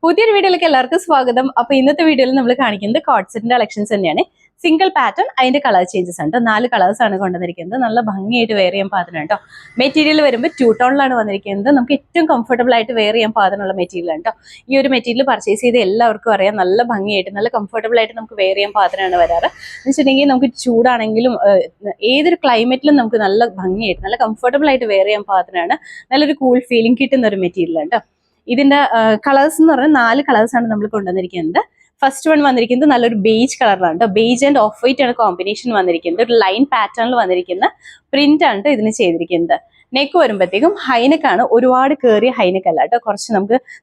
പുതിയൊരു വീഡിയോയിലേക്ക് എല്ലാവർക്കും സ്വാഗതം. അപ്പൊ ഇന്നത്തെ വീഡിയോയിൽ നമ്മൾ കാണിക്കുന്നത് കോഡ് സെറ്റിന്റെ കളക്ഷൻസ് തന്നെയാണ്. സിംഗിൾ പാറ്റേൺ, അതിന്റെ കളർ ചേഞ്ചസ് ഉണ്ട്. 4 കളേഴ്സ് ആണ് കൊണ്ടുവന്നിരിക്കുന്നത്. നല്ല ഭംഗിയായിട്ട് വെയർ ചെയ്യാൻ പാകത്തിന് കേട്ടോ. മെറ്റീരിയൽ വരുമ്പോൾ 2 ടോണിലാണ് വന്നിരിക്കുന്നത്. നമുക്ക് ഏറ്റവും കംഫർട്ടബിൾ ആയിട്ട് വെയർ ചെയ്യാൻ പാകത്തിനുള്ള മെറ്റീരിയൽ ആണ് കേട്ടോ. ഈ ഒരു മെറ്റീരിയൽ പർച്ചേസ് ചെയ്ത് എല്ലാവർക്കും അറിയാം, നല്ല ഭംഗിയായിട്ട് നല്ല കംഫർട്ടബിൾ ആയിട്ട് നമുക്ക് വെയർ ചെയ്യാൻ പാകത്തിനാണ് വരാറ്. എന്ന് വെച്ചിട്ടുണ്ടെങ്കിൽ നമുക്ക് ചൂടാണെങ്കിലും ഏതൊരു ക്ലൈമറ്റിലും നമുക്ക് നല്ല ഭംഗിയായിട്ട് നല്ല കംഫർട്ടബിൾ ആയിട്ട് വെയർ ചെയ്യാൻ പാകത്തിനാണ്. നല്ലൊരു കൂൾ ഫീലിംഗ് കിട്ടുന്ന ഒരു മെറ്റീരിയൽ ആണ് കേട്ടോ. ഇതിന്റെ കളേഴ്സ് എന്ന് പറഞ്ഞാൽ 4 കളേഴ്സാണ് നമ്മൾ കൊണ്ടുവന്നിരിക്കുന്നത്. ഫസ്റ്റ് വൺ വന്നിരിക്കുന്നത് നല്ലൊരു ബേജ് കളറിലാണ് കേട്ടോ. ബേജ് ആൻഡ് ഓഫ് വൈറ്റ് ആണ് കോമ്പിനേഷൻ വന്നിരിക്കുന്നത്. ഒരു ലൈൻ പാറ്റേണിൽ വന്നിരിക്കുന്ന പ്രിന്റ് ആണ് കേട്ടോ ഇതിന് ചെയ്തിരിക്കുന്നത്. നെക്ക് വരുമ്പോഴത്തേക്കും ഹൈനെക്കാണ്, ഒരുപാട് കയറിയ ഹൈനെക്ക് അല്ല കേട്ടോ. കുറച്ച്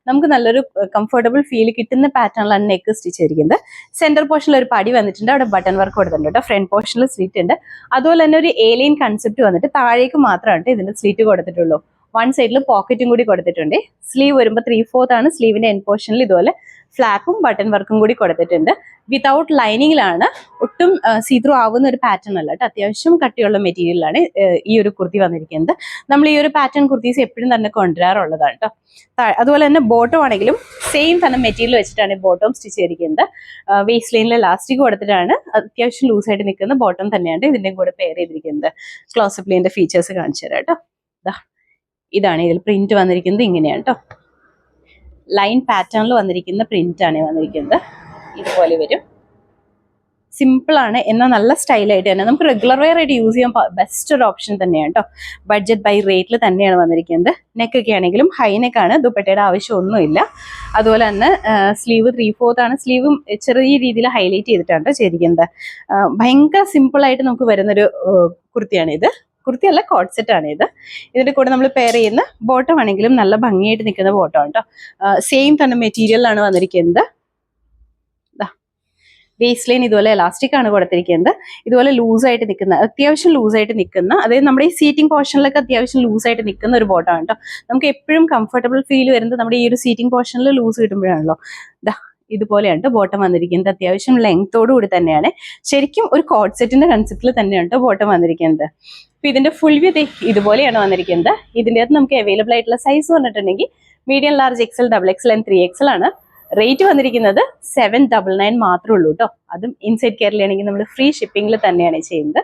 നമുക്ക് നല്ലൊരു കംഫർട്ടബിൾ ഫീൽ കിട്ടുന്ന പാറ്റേണിലാണ് നെക്ക് സ്റ്റിച്ച് ചെയ്തിരിക്കുന്നത്. സെന്റർ പോർഷനിൽ ഒരു പടി വന്നിട്ടുണ്ട്, അവിടെ ബട്ടൺ വർക്ക് കൊടുത്തിട്ടുണ്ട് കേട്ടോ. ഫ്രണ്ട് പോർഷനിൽ സ്ലിറ്റ് ഉണ്ട്. അതുപോലെ തന്നെ ഒരു ഏലിയൻ കൺസെപ്റ്റ് വന്നിട്ട് താഴേക്ക് മാത്രമാണ് ഇതിന്റെ സ്ലിറ്റ് കൊടുത്തിട്ടുള്ളൂ. വൺ സൈഡിൽ പോക്കറ്റും കൂടി കൊടുത്തിട്ടുണ്ട്. സ്ലീവ് വരുമ്പോൾ 3/4 ആണ്. സ്ലീവിന്റെ എൻ പോർഷനിൽ ഇതുപോലെ ഫ്ലാപ്പും ബട്ടൺ വർക്കും കൂടി കൊടുത്തിട്ടുണ്ട്. വിതൗട്ട് ലൈനിങ്ങിലാണ്, ഒട്ടും സീത്രൂ ആവുന്ന ഒരു പാറ്റേൺ അല്ല കേട്ടോ. അത്യാവശ്യം കട്ടിയുള്ള മെറ്റീരിയലാണ് ഈ ഒരു കുർത്തി വന്നിരിക്കുന്നത്. നമ്മൾ ഈ ഒരു പാറ്റേൺ കുർത്തീസ് എപ്പോഴും തന്നെ കൊണ്ടുവരാറുള്ളതാണ് കേട്ടോ. അതുപോലെ തന്നെ ബോട്ടം ആണെങ്കിലും സെയിം തന്നെ മെറ്റീരിയൽ വെച്ചിട്ടാണ് ബോട്ടം സ്റ്റിച്ച് ചെയ്തിരിക്കുന്നത്. വേസ്റ്റ് ലൈനിലെ ലാസ്റ്റിക് കൊടുത്തിട്ടാണ് അത്യാവശ്യം ലൂസായിട്ട് നിൽക്കുന്ന ബോട്ടം തന്നെയാണ് ഇതിൻ്റെയും കൂടെ പെയർ ചെയ്തിരിക്കുന്നത്. ക്ലോസപ്ലിന്റെ ഫീച്ചേഴ്സ് കാണിച്ചു തരാം കേട്ടോ. ഇതാണ് ഇതിൽ പ്രിന്റ് വന്നിരിക്കുന്നത്. ഇങ്ങനെയാണ് കേട്ടോ. ലൈൻ പാറ്റേണിൽ വന്നിരിക്കുന്ന പ്രിന്റ് ആണ് വന്നിരിക്കുന്നത്. ഇതുപോലെ വരും. സിമ്പിൾ ആണ്, എന്നാൽ നല്ല സ്റ്റൈലായിട്ട് തന്നെ നമുക്ക് റെഗുലർ വെയർ ആയിട്ട് യൂസ് ചെയ്യാൻ ബെസ്റ്റ് ഒരു ഓപ്ഷൻ തന്നെയാണ് കേട്ടോ. ബഡ്ജറ്റ് ബൈ റേറ്റിൽ തന്നെയാണ് വന്നിരിക്കുന്നത്. നെക്കൊക്കെ ആണെങ്കിലും ഹൈനെക്കാണ്, ദുപ്പട്ടയുടെ ആവശ്യമൊന്നുമില്ല. അതുപോലെ തന്നെ സ്ലീവ് 3/4 ആണ്. സ്ലീവും ചെറിയ രീതിയിൽ ഹൈലൈറ്റ് ചെയ്തിട്ടാണ് ചെയ്തിരിക്കുന്നത്. ഭയങ്കര സിമ്പിളായിട്ട് നമുക്ക് വരുന്നൊരു കുർത്തിയാണ് ഇത്. കുർത്തിയല്ല, കോഡ് സെറ്റ് ആണ് ഇത്. ഇതിന്റെ കൂടെ നമ്മൾ പെയർ ചെയ്യുന്ന ബോട്ടം ആണെങ്കിലും നല്ല ഭംഗിയായിട്ട് നിൽക്കുന്ന ബോട്ടം ആണ് കേട്ടോ. സെയിം തന്നെ മെറ്റീരിയലിലാണ് വന്നിരിക്കുന്നത്. വേസ്റ്റ് ലൈൻ ഇതുപോലെ എലാസ്റ്റിക് ആണ് കൊടുത്തിരിക്കുന്നത്. ഇതുപോലെ ലൂസായിട്ട് നിൽക്കുന്ന, അത്യാവശ്യം ലൂസായിട്ട് നിൽക്കുന്ന, അതായത് നമ്മുടെ ഈ സീറ്റിംഗ് പോർഷനിലൊക്കെ അത്യാവശ്യം ലൂസായിട്ട് നിൽക്കുന്ന ഒരു ബോട്ടം ആണ് കേട്ടോ. നമുക്ക് എപ്പോഴും കംഫർട്ടബിൾ ഫീൽ വരുന്നത് നമ്മുടെ ഈ ഒരു സീറ്റിംഗ് പോർഷനിൽ ലൂസ് കിട്ടുമ്പോഴാണല്ലോ. ഇതുപോലെയാണ് ബോട്ടം വന്നിരിക്കുന്നത്. അത്യാവശ്യം ലെങ്തോടു കൂടി തന്നെയാണ്. ശരിക്കും ഒരു കോഡ് സെറ്റിന്റെ കൺസെപ്റ്റിൽ തന്നെയാണ് ബോട്ടം വന്നിരിക്കുന്നത്. അപ്പൊ ഇതിന്റെ ഫുൾ വ്യൂ ഇതുപോലെയാണ് വന്നിരിക്കുന്നത്. ഇതിൻ്റെ അകത്ത് നമുക്ക് അവൈലബിൾ ആയിട്ടുള്ള സൈസ് പറഞ്ഞിട്ടുണ്ടെങ്കിൽ medium, large, XL, XXL and 3XL ആണ്. റേറ്റ് വന്നിരിക്കുന്നത് 799 മാത്രമേ ഉള്ളൂ കേട്ടോ. അതും ഇൻസൈഡ് കേരളയാണെങ്കിൽ നമ്മൾ ഫ്രീ ഷിപ്പിംഗിൽ തന്നെയാണ് ചെയ്യുന്നത്.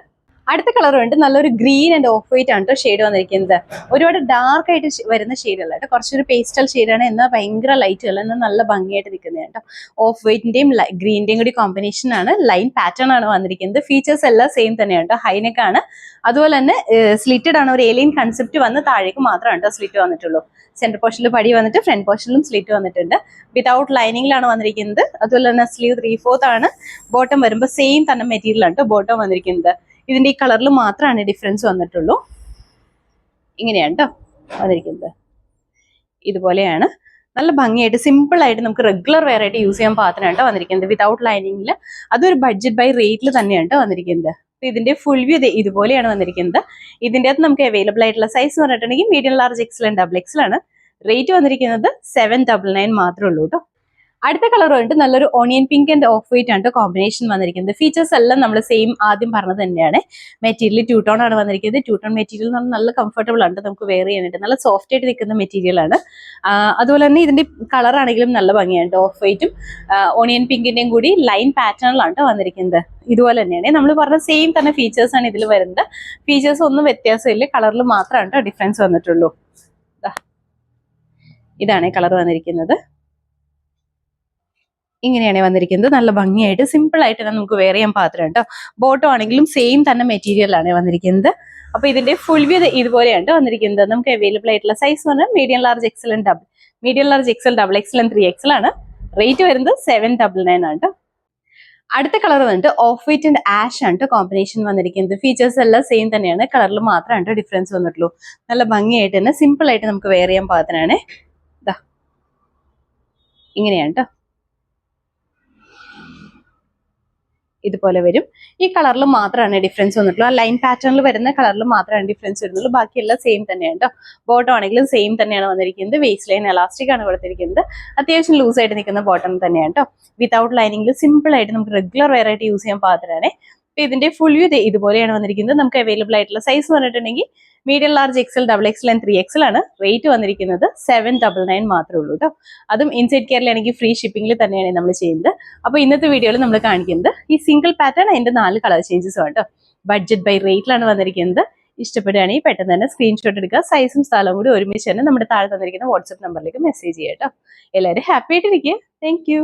അടുത്ത കളർ ഉണ്ട്, നല്ലൊരു ഗ്രീൻ ആൻഡ് ഓഫ് വൈറ്റ് ആണ് കേട്ടോ ഷെയ്ഡ് വന്നിരിക്കുന്നത്. ഒരുപാട് ഡാർക്ക് ആയിട്ട് വരുന്ന ഷെയ്ഡ് അല്ല കേട്ടോ. കുറച്ചൊരു പേസ്റ്റൽ ഷെയ്ഡാണ്, എന്നാൽ ഭയങ്കര ലൈറ്റ് അല്ല, എന്നാൽ നല്ല ഭംഗിയായിട്ട് നിൽക്കുന്നത് കേട്ടോ. ഓഫ് വൈറ്റിന്റെയും ഗ്രീനിന്റെയും കൂടി കോമ്പിനേഷൻ ആണ്. ലൈൻ പാറ്റേൺ ആണ് വന്നിരിക്കുന്നത്. ഫീച്ചേഴ്സ് എല്ലാം സെയിം തന്നെയാണ് കേട്ടോ. ഹൈനെക്ക് ആണ്. അതുപോലെ തന്നെ സ്ലിറ്റഡ് ആണ്. ഒരു ഏലിയൻ കൺസെപ്റ്റ് വന്ന് താഴേക്ക് മാത്രമാണ് കേട്ടോ സ്ലിറ്റ് വന്നിട്ടുള്ളൂ. സെന്റർ പോർഷനിൽ പടി വന്നിട്ട് ഫ്രണ്ട് പോർഷനിലും സ്ലിറ്റ് വന്നിട്ടുണ്ട്. വിതൗട്ട് ലൈനിങ്ങിലാണ് വന്നിരിക്കുന്നത്. അതുപോലെ തന്നെ സ്ലീവ് 3/4 ആണ്. ബോട്ടം വരുമ്പോൾ സെയിം തന്നെ മെറ്റീരിയൽ ആണ് കേട്ടോ ബോട്ടം വന്നിരിക്കുന്നത്. ഇതിന്റെ ഈ കളറിൽ മാത്രമാണ് ഡിഫറൻസ് വന്നിട്ടുള്ളൂ. ഇങ്ങനെയാണ് കേട്ടോ വന്നിരിക്കുന്നത്. ഇതുപോലെയാണ് നല്ല ഭംഗിയായിട്ട് സിമ്പിൾ ആയിട്ട് നമുക്ക് റെഗുലർ വെയർ ആയിട്ട് യൂസ് ചെയ്യാൻ പാകത്തിനാണ് വന്നിരിക്കുന്നത്. വിതൗട്ട് ലൈനിങ്ങിൽ, അതൊരു ബഡ്ജറ്റ് ബൈ റേറ്റിൽ തന്നെയാണ് വന്നിരിക്കുന്നത്. ഇതിന്റെ ഫുൾ വ്യൂ ഇതുപോലെയാണ് വന്നിരിക്കുന്നത്. ഇതിന്റെ അകത്ത് നമുക്ക് അവൈലബിൾ ആയിട്ടുള്ള സൈസ് പറഞ്ഞിട്ടുണ്ടെങ്കിൽ medium, large, XL and XXL ആണ്. റേറ്റ് വന്നിരിക്കുന്നത് 799 മാത്രമേ ഉള്ളൂ കേട്ടോ. അടുത്ത കളർ വന്നിട്ട് നല്ലൊരു onion pink and of white ആണ് കോമ്പിനേഷൻ വന്നിരിക്കുന്നത്. ഫീച്ചേഴ്സ് എല്ലാം നമ്മൾ സെയിം ആദ്യം പറഞ്ഞത് തന്നെയാണ്. മെറ്റീരിയൽ 2 ടോൺ ആണ് വന്നിരിക്കുന്നത്. 2 ടോൺ മെറ്റീരിയൽ എന്ന് പറഞ്ഞാൽ നല്ല കംഫർട്ടബിൾ ആണ് നമുക്ക് വെയർ ചെയ്യാനായിട്ട്. നല്ല സോഫ്റ്റ് ആയിട്ട് നിൽക്കുന്ന മെറ്റീരിയൽ ആണ്. അതുപോലെ തന്നെ ഇതിന്റെ കളർ ആണെങ്കിലും നല്ല ഭംഗിയാണ്. ഓഫ് വൈറ്റും ഓണിയൻ പിങ്കിന്റെയും കൂടി ലൈൻ പാറ്റേണിലാണ് വന്നിരിക്കുന്നത്. ഇതുപോലെ തന്നെയാണ് നമ്മൾ പറഞ്ഞ സെയിം തന്നെ ഫീച്ചേഴ്സ് ആണ് ഇതിൽ വരുന്നത്. ഫീച്ചേഴ്സ് ഒന്നും വ്യത്യാസമില്ല, കളറിൽ മാത്രമാണ് ഡിഫറൻസ് വന്നിട്ടുള്ളൂ. ഇതാണ് കളർ വന്നിരിക്കുന്നത്. ഇങ്ങനെയാണ് വന്നിരിക്കുന്നത്. നല്ല ഭംഗിയായിട്ട് സിമ്പിൾ ആയിട്ട് തന്നെ നമുക്ക് വെയർ ചെയ്യാൻ പാത്രം കേട്ടോ. ബോട്ടം ആണെങ്കിലും സെയിം തന്നെ മെറ്റീരിയലാണ് വന്നിരിക്കുന്നത്. അപ്പൊ ഇതിന്റെ ഫുൾ വ്യൂ ഇതുപോലെയാണ് വന്നിരിക്കുന്നത്. നമുക്ക് അവൈലബിൾ ആയിട്ടുള്ള സൈസ് പറഞ്ഞാൽ medium, large, XL and XXL and 3XL ആണ്. റേറ്റ് വരുന്നത് 799 ആണ് കേട്ടോ. അടുത്ത കളർ വന്നിട്ട് ഓഫ് വൈറ്റ് ആൻഡ് ആഷ് ആണ് കോമ്പിനേഷൻ വന്നിരിക്കുന്നത്. ഫീച്ചേഴ്സ് എല്ലാം സെയിം തന്നെയാണ്, കളറിൽ മാത്രമാണ് ഡിഫറൻസ് വന്നിട്ടുള്ളൂ. നല്ല ഭംഗിയായിട്ട് തന്നെ സിമ്പിൾ ആയിട്ട് നമുക്ക് വെയർ ചെയ്യാൻ പാകത്തിനാണ്. ഇങ്ങനെയാണ് കേട്ടോ. ഇതുപോലെ വരും. ഈ കളറിൽ മാത്രമാണ് ഡിഫറൻസ് വന്നിട്ടുള്ളൂ. ആ ലൈൻ പാറ്റേണിൽ വരുന്ന കളറിൽ മാത്രമാണ് ഡിഫറൻസ് വരുന്നുള്ളൂ. ബാക്കിയെല്ലാം സെയിം തന്നെയാണ് കേട്ടോ. ബോട്ടം ആണെങ്കിലും സെയിം തന്നെയാണ് വന്നിരിക്കുന്നത്. വേസ്റ്റ് ലൈൻ എലാസ്റ്റിക് ആണ് കൊടുത്തിരിക്കുന്നത്. അത്യാവശ്യം ലൂസായിട്ട് നിൽക്കുന്ന ബോട്ടം തന്നെയാണ് കേട്ടോ. വിതൗട്ട് ലൈനിങ്ങിൽ സിമ്പിൾ ആയിട്ട് നമുക്ക് റെഗുലർ വെയർ ആയിട്ട് യൂസ് ചെയ്യാൻ പാകത്തിനാണ്. അപ്പൊ ഇതിന്റെ ഫുൾ വ്യൂ ഇതുപോലെയാണ് വന്നിരിക്കുന്നത്. നമുക്ക് അവൈലബിൾ ആയിട്ടുള്ള സൈസ് പറഞ്ഞിട്ടുണ്ടെങ്കിൽ medium, large, XL, double XL and 3XL ആണ്. റേറ്റ് വന്നിരിക്കുന്നത് 799 മാത്രമേ ഉള്ളൂ കേട്ടോ. അതും ഇൻസൈഡ് കേരളയാണെങ്കിൽ ഫ്രീ ഷിപ്പിംഗിൽ തന്നെയാണ് നമ്മൾ ചെയ്യുന്നത്. അപ്പൊ ഇന്നത്തെ വീഡിയോയിൽ നമ്മൾ കാണിക്കുന്നത് ഈ സിംഗിൾ പാറ്റേൺ, അതിന്റെ 4 കളർ ചേഞ്ചസും കേട്ടോ. ബഡ്ജറ്റ് ബൈ റേറ്റിലാണ് വന്നിരിക്കുന്നത്. ഇഷ്ടപ്പെടുകയാണെങ്കിൽ പെട്ടെന്ന് തന്നെ സ്ക്രീൻഷോട്ട് എടുക്കുക. സൈസും സ്ഥലവും കൂടി ഒരുമിച്ച് തന്നെ നമ്മുടെ താഴെ തന്നിരിക്കുന്ന വാട്സ്ആപ്പ് നമ്പറിലേക്ക് മെസ്സേജ് ചെയ്യാം കേട്ടോ. എല്ലാവരും ഹാപ്പി ആയിട്ടിരിക്കുക. Thank you.